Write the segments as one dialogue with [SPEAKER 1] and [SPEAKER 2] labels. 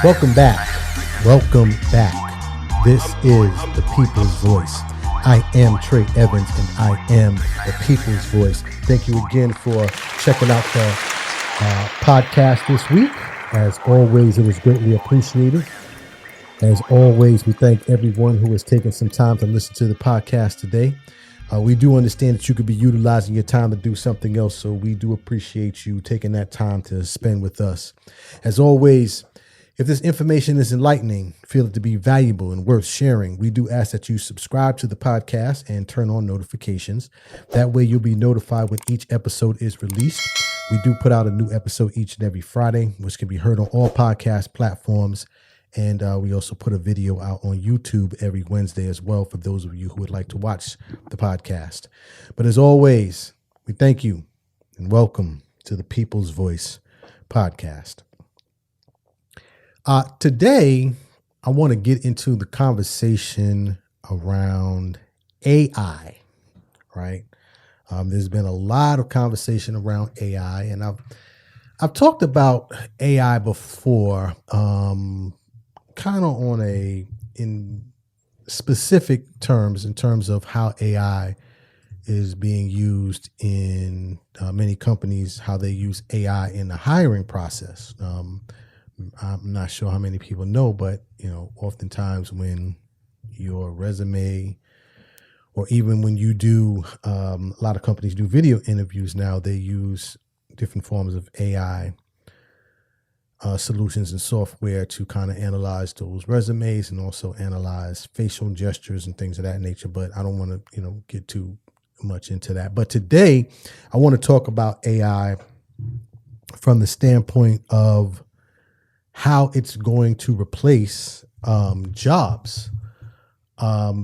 [SPEAKER 1] Welcome back. Welcome back. This is the People's Voice. I am Trey Evans, and I am the People's Voice. Thank you again for checking out the podcast this week. As always, it is greatly appreciated. As always, we thank everyone who has taken some time to listen to the podcast today. We do understand that you could be utilizing your time to do something else, so we do appreciate you taking that time to spend with us. As always, if this information is enlightening, feel it to be valuable and worth sharing, we do ask that you subscribe to the podcast and turn on notifications. That way you'll be notified when each episode is released. We do put out a new episode each and every Friday, which can be heard on all podcast platforms. And we also put a video out on YouTube every Wednesday as well for those of you who would like to watch the podcast. But as always, we thank you and welcome to the People's Voice podcast. Today, I want to get into the conversation around AI, right? There's been a lot of conversation around AI, and I've talked about AI before, kind of in specific terms, in terms of how AI is being used in many companies, how they use AI in the hiring process. I'm not sure how many people know, but oftentimes when your resume, or even when you do, a lot of companies do video interviews now, they use different forms of AI solutions and software to kind of analyze those resumes and also analyze facial gestures and things of that nature. But I don't want to, get too much into that. But today I want to talk about AI from the standpoint of how it's going to replace jobs.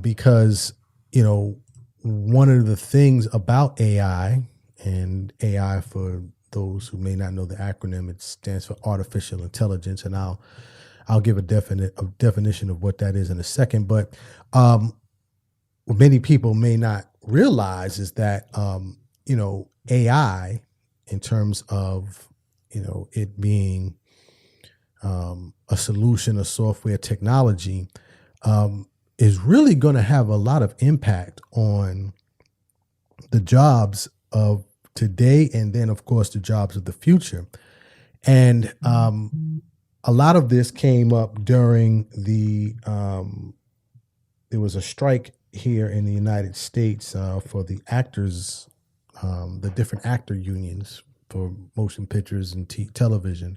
[SPEAKER 1] Because, one of the things about AI, and AI, for those who may not know the acronym, it stands for artificial intelligence. And I'll give a definition of what that is in a second. But what many people may not realize is that, AI, in terms of, it being a solution, a software technology, is really going to have a lot of impact on the jobs of today, and then of course the jobs of the future. And a lot of this came up during there was a strike here in the United States for the actors, the different actor unions for motion pictures and television.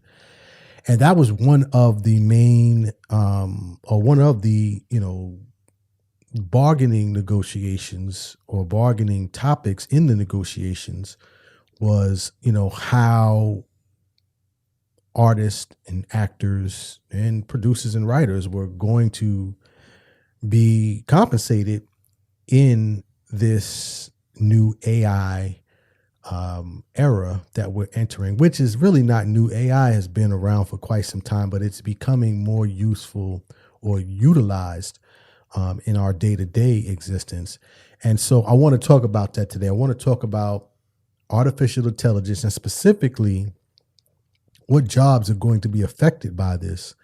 [SPEAKER 1] And that was one of the main, or one of the, bargaining negotiations or bargaining topics in the negotiations was, how artists and actors and producers and writers were going to be compensated in this new AI era that we're entering, which is really not new. AI has been around for quite some time, but it's becoming more useful or utilized in our day-to-day existence. And so I want to talk about that today. I want to talk about artificial intelligence and specifically what jobs are going to be affected by this,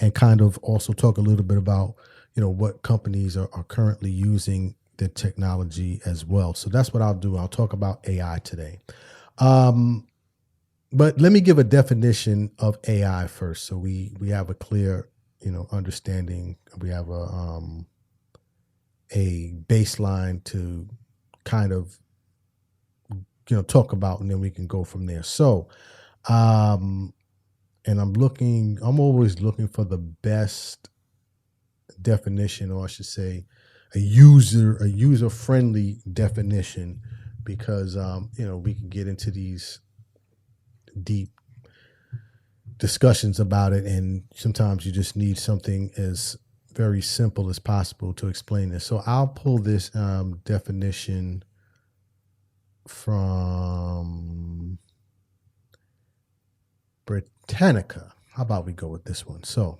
[SPEAKER 1] and kind of also talk a little bit about, what companies are currently using the technology as well. So that's what I'll do. I'll talk about AI today. But let me give a definition of AI first, so we have a clear, understanding. We have a baseline to kind of, talk about, and then we can go from there. So, and I'm always looking for the best definition, or I should say a user-friendly definition, because, we can get into these deep discussions about it, and sometimes you just need something as very simple as possible to explain this. So I'll pull this definition from Britannica. How about we go with this one? So,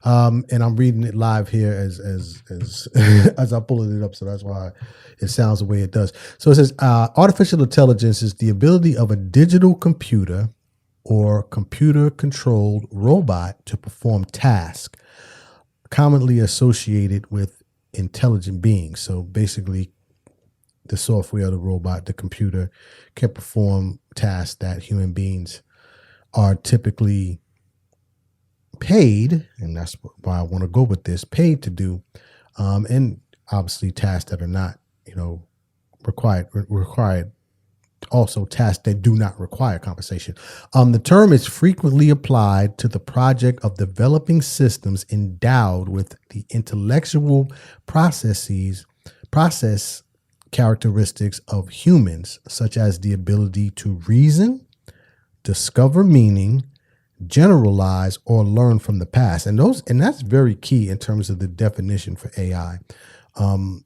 [SPEAKER 1] and I'm reading it live here as as I'm pulling it up, so that's why it sounds the way it does. So it says, artificial intelligence is the ability of a digital computer or computer-controlled robot to perform tasks commonly associated with intelligent beings. So basically, the software of the robot, the computer, can perform tasks that human beings are typically paid, and that's why I want to go with this, paid to do, and obviously tasks that are not, required. Also, tasks that do not require compensation. The term is frequently applied to the project of developing systems endowed with the intellectual process characteristics of humans, such as the ability to reason, discover meaning, generalize, or learn from the past. And that's very key in terms of the definition for AI. Again,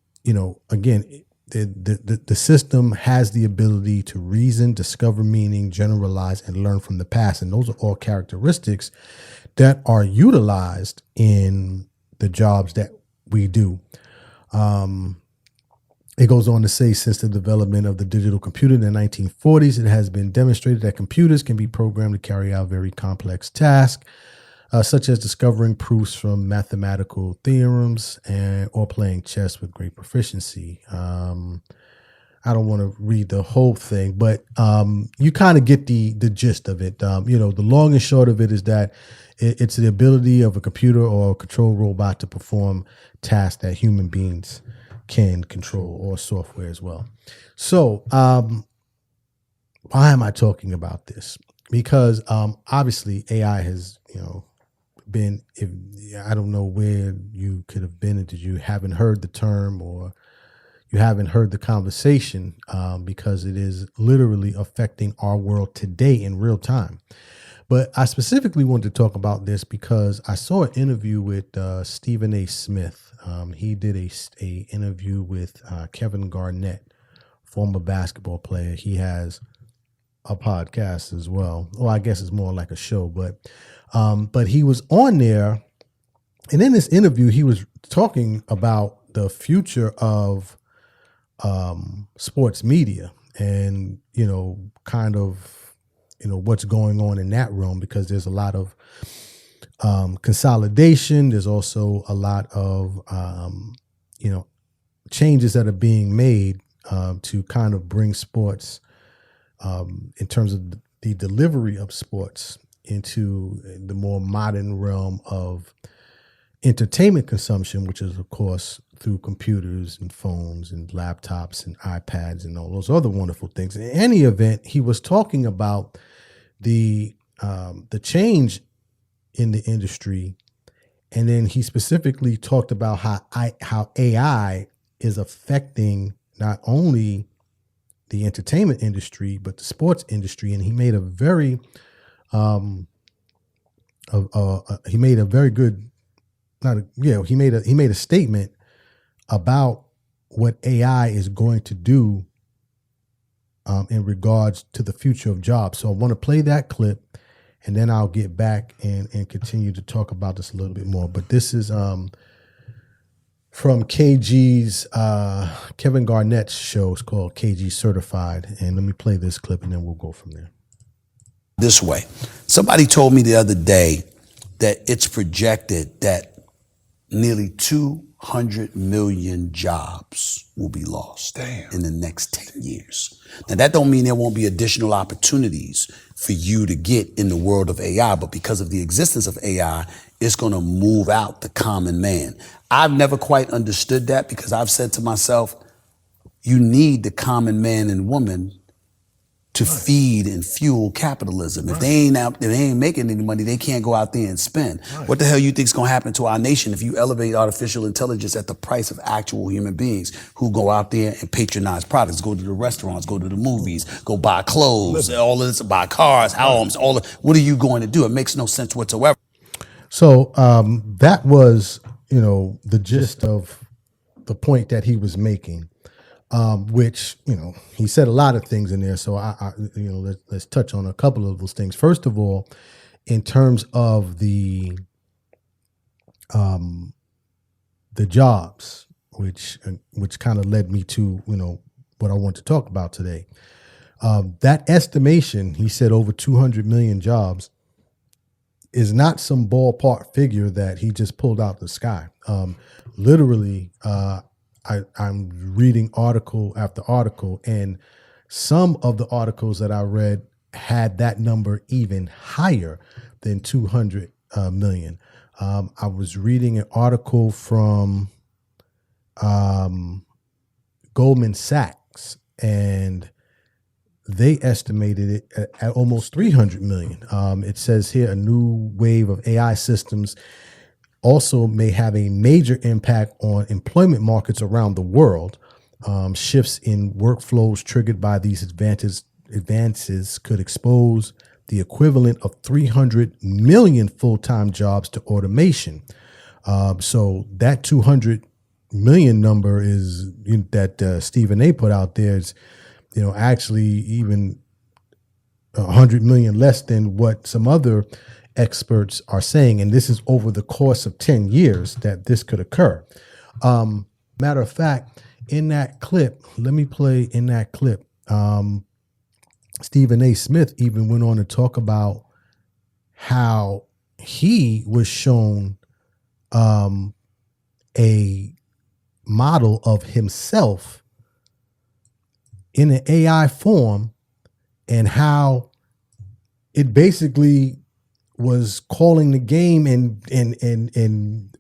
[SPEAKER 1] the system has the ability to reason, discover meaning, generalize, and learn from the past. And those are all characteristics that are utilized in the jobs that we do. It goes on to say, since the development of the digital computer in the 1940s, it has been demonstrated that computers can be programmed to carry out very complex tasks, such as discovering proofs from mathematical theorems or playing chess with great proficiency. I don't want to read the whole thing, but you kind of get the gist of it. The long and short of it is that it's the ability of a computer or a control robot to perform tasks that human beings can control, or software as well. So why am I talking about this? Because obviously AI has, been, I don't know where you could have been, that you haven't heard the term or you haven't heard the conversation, because it is literally affecting our world today in real time. But I specifically wanted to talk about this because I saw an interview with Stephen A. Smith. He did a interview with Kevin Garnett, former basketball player. He has a podcast as well. Well, I guess it's more like a show, but he was on there, and in this interview, he was talking about the future of sports media, and kind of what's going on in that realm, because there's a lot of consolidation. There's also a lot of changes that are being made to kind of bring sports, in terms of the delivery of sports, into the more modern realm of entertainment consumption, which is, of course, through computers and phones and laptops and iPads and all those other wonderful things. In any event, he was talking about the change in the industry, and then he specifically talked about how AI is affecting not only the entertainment industry but the sports industry. And he made a very he made a statement about what AI is going to do in regards to the future of jobs. So I want to play that clip, and then I'll get back and continue to talk about this a little bit more. But this is from KG's Kevin Garnett's show. It's called KG Certified. And let me play this clip, and then we'll go from there.
[SPEAKER 2] This way. Somebody told me the other day that it's projected that nearly 200 million jobs will be lost in the next 10 years. Now, that don't mean there won't be additional opportunities for you to get in the world of AI, but because of the existence of AI, it's going to move out the common man. I've never quite understood that, because I've said to myself, you need the common man and woman to feed and fuel capitalism. If they ain't making any money, they can't go out there and spend. What the hell you think is going to happen to our nation if you elevate artificial intelligence at the price of actual human beings who go out there and patronize products, go to the restaurants, go to the movies, go buy clothes, all of this, buy cars, homes, what are you going to do? It makes no sense whatsoever.
[SPEAKER 1] So that was, the gist of the point that he was making. Which, he said a lot of things in there. So let's touch on a couple of those things. First of all, in terms of the jobs, which kind of led me to, what I want to talk about today. That estimation, he said over 200 million jobs, is not some ballpark figure that he just pulled out the sky. Literally, I'm reading article after article, and some of the articles that I read had that number even higher than 200 million. I was reading an article from Goldman Sachs, and they estimated it at almost 300 million. It says here a new wave of AI systems also may have a major impact on employment markets around the world. Shifts in workflows triggered by these advances could expose the equivalent of 300 million full-time jobs to automation. So that 200 million number is that Stephen A put out there is, actually even 100 million less than what some other experts are saying. And this is over the course of 10 years that this could occur. Matter of fact, in that clip, let me play in that clip. Stephen A. Smith even went on to talk about how he was shown a model of himself in an AI form, and how it basically was calling the game and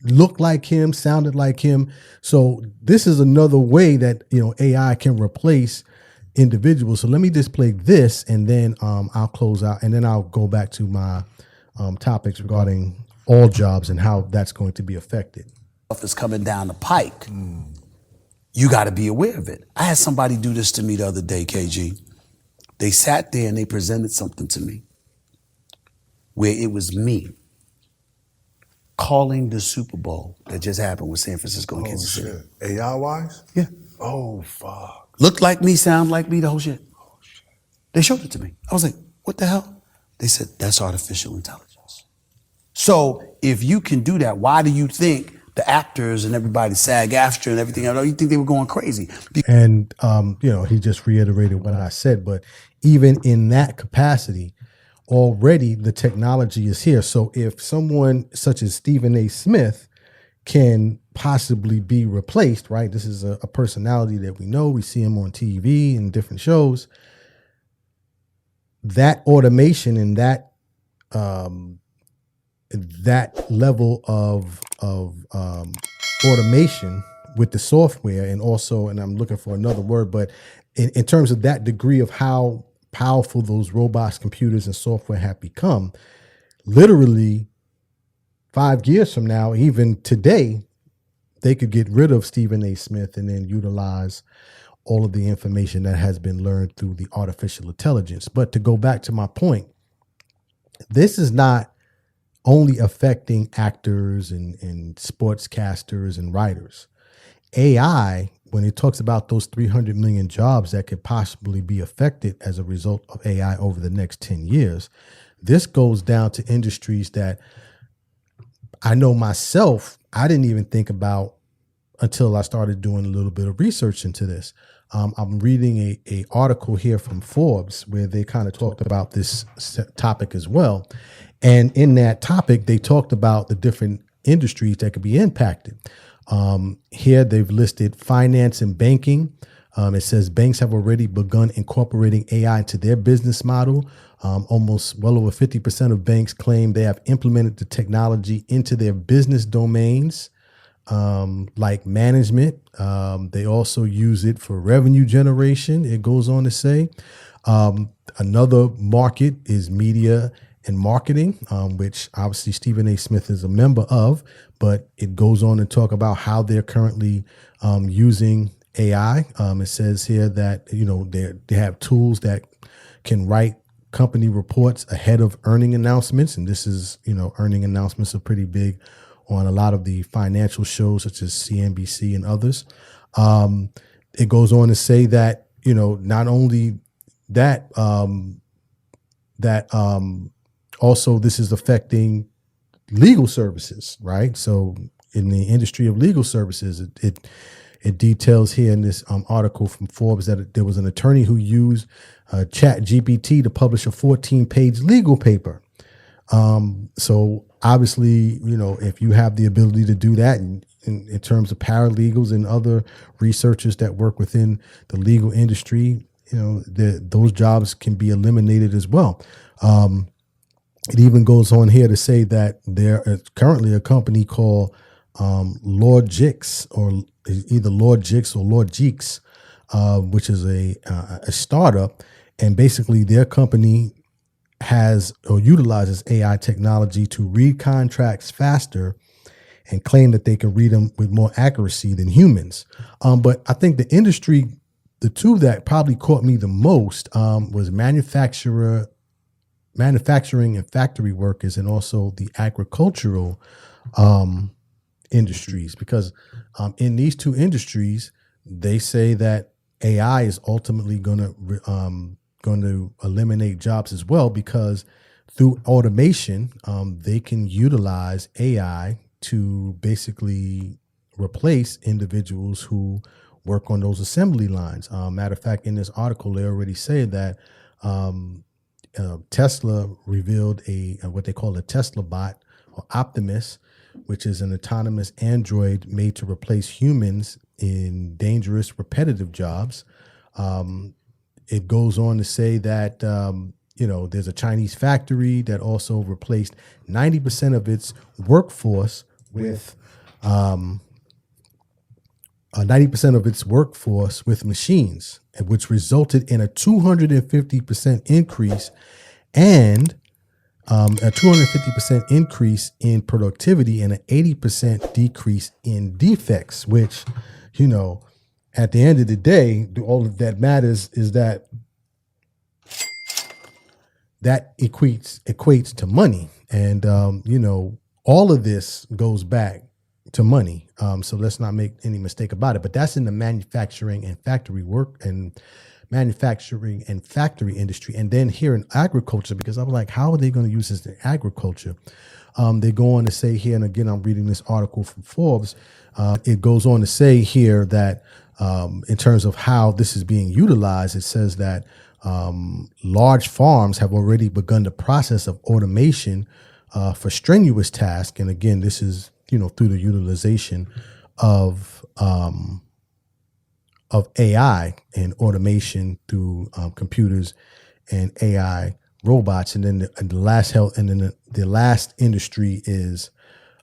[SPEAKER 1] looked like him, sounded like him. So this is another way that AI can replace individuals. So let me just play this, and then I'll close out, and then I'll go back to my topics regarding all jobs and how that's going to be affected.
[SPEAKER 2] Stuff is coming down the pike. You got to be aware of it. I had somebody do this to me the other day, KG. They sat there and they presented something to me where it was me calling the Super Bowl that just happened with San Francisco and Kansas City.
[SPEAKER 3] AI-wise?
[SPEAKER 2] Yeah.
[SPEAKER 3] Oh, fuck.
[SPEAKER 2] Looked like me, sound like me, the whole shit. They showed it to me. I was like, what the hell? They said, that's artificial intelligence. So if you can do that, why do you think the actors and everybody, SAG-AFTRA and everything, you think they were going crazy?
[SPEAKER 1] And, he just reiterated what I said, but even in that capacity, already the technology is here. So if someone such as Stephen A. Smith can possibly be replaced, right? This is a personality that we know. We see him on TV and different shows. That automation and that level of automation with the software, and also, and I'm looking for another word, but in terms of that degree of how powerful those robots, computers, and software have become, literally 5 years from now, even today, they could get rid of Stephen A. Smith and then utilize all of the information that has been learned through the artificial intelligence. But to go back to my point, this is not only affecting actors and sportscasters and writers. AI, when it talks about those 300 million jobs that could possibly be affected as a result of AI over the next 10 years, this goes down to industries that I know myself, I didn't even think about until I started doing a little bit of research into this. I'm reading a article here from Forbes where they kind of talked about this topic as well. And in that topic, they talked about the different industries that could be impacted. Here they've listed finance and banking. It says banks have already begun incorporating AI into their business model. Almost well over 50% of banks claim they have implemented the technology into their business domains, like management. They also use it for revenue generation, it goes on to say. Another market is media and marketing, which obviously Stephen A. Smith is a member of, but it goes on to talk about how they're currently using AI. It says here that, they have tools that can write company reports ahead of earning announcements. And this is, earning announcements are pretty big on a lot of the financial shows such as CNBC and others. It goes on to say that, not only that, also this is affecting legal services, right? So in the industry of legal services, it It details here in this article from Forbes that there was an attorney who used Chat GPT to publish a 14-page legal paper. So obviously, if you have the ability to do that in terms of paralegals and other researchers that work within the legal industry, those jobs can be eliminated as well. It even goes on here to say that there is currently a company called Lord Jix, or either Lord Jix or Lord Jeeks, which is a startup, and basically their company has or utilizes AI technology to read contracts faster and claim that they can read them with more accuracy than humans. But I think the two that probably caught me the most was manufacturing and factory workers, and also the agricultural industries, because in these two industries, they say that AI is ultimately going to eliminate jobs as well, because through automation, they can utilize AI to basically replace individuals who work on those assembly lines. Matter of fact, in this article, they already say that Tesla revealed what they call a Tesla bot, or Optimus, which is an autonomous android made to replace humans in dangerous, repetitive jobs. It goes on to say that there's a Chinese factory that also replaced 90% of its workforce with 90% of its workforce with machines, which resulted in a 250% increase and a 250% increase in productivity and an 80% decrease in defects, which, at the end of the day, all of that matters is that equates to money. And, all of this goes back to money. So let's not make any mistake about it. But that's in the manufacturing and factory industry. And then here in agriculture, because I was like, how are they going to use this in agriculture? They go on to say here, and again, I'm reading this article from Forbes. It goes on to say here that in terms of how this is being utilized, it says that large farms have already begun the process of automation for strenuous tasks. And again, this is, through the utilization of AI and automation through computers and AI robots. And then the last industry is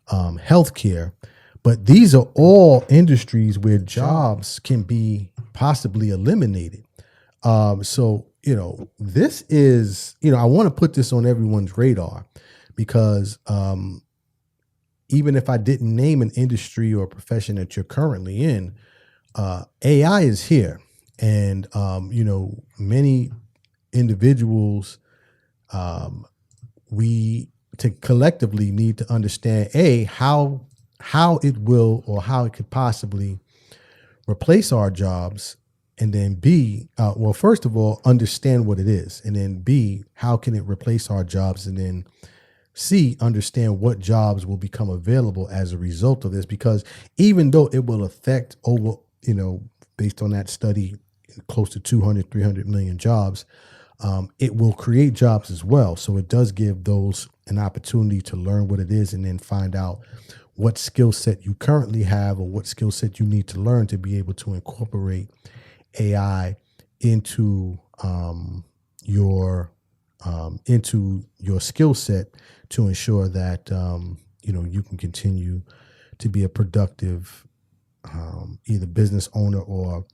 [SPEAKER 1] healthcare. But these are all industries where jobs can be possibly eliminated. So, this is, I want to put this on everyone's radar, because even if I didn't name an industry or a profession that you're currently in, AI is here. And, many individuals, we collectively need to understand, how it will, or how it could possibly replace our jobs. And then B, first of all, understand what it is. And then B, how can it replace our jobs? And then C, understand what jobs will become available as a result of this. Because even though it will affect over, based on that study, close to 200, 300 million jobs, it will create jobs as well. So it does give those an opportunity to learn what it is, and then find out what skill set you currently have, or what skill set you need to learn to be able to incorporate AI into your skill set, to ensure that you can continue to be a productive either business owner or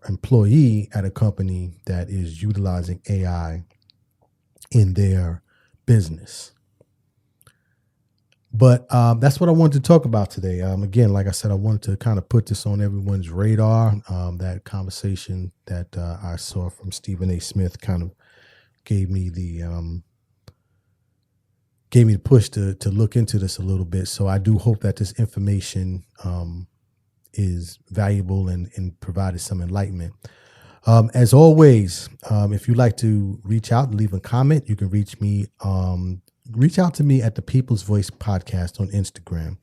[SPEAKER 1] employee at a company that is utilizing AI in their business. But that's what I wanted to talk about today. Again, like I said, I wanted to kind of put this on everyone's radar. That conversation that I saw from Stephen A. Smith kind of gave me the push to look into this a little bit. So I do hope that this information is valuable and provided some enlightenment. As always, if you'd like to reach out and leave a comment, you can reach out to me at the People's Voice Podcast on Instagram.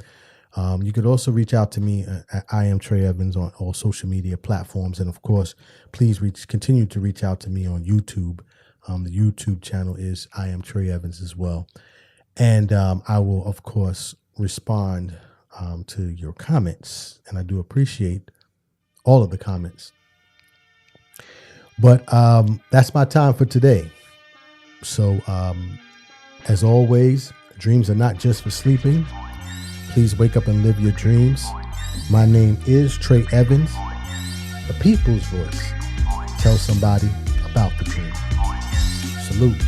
[SPEAKER 1] You could also reach out to me at I am Trey Evans on all social media platforms. And of course, please continue to reach out to me on YouTube. The YouTube channel is I am Trey Evans as well. And I will, of course, respond to your comments. And I do appreciate all of the comments. But that's my time for today. So as always, dreams are not just for sleeping. Please wake up and live your dreams. My name is Trey Evans, the people's voice. Tell somebody about the dream. Salute.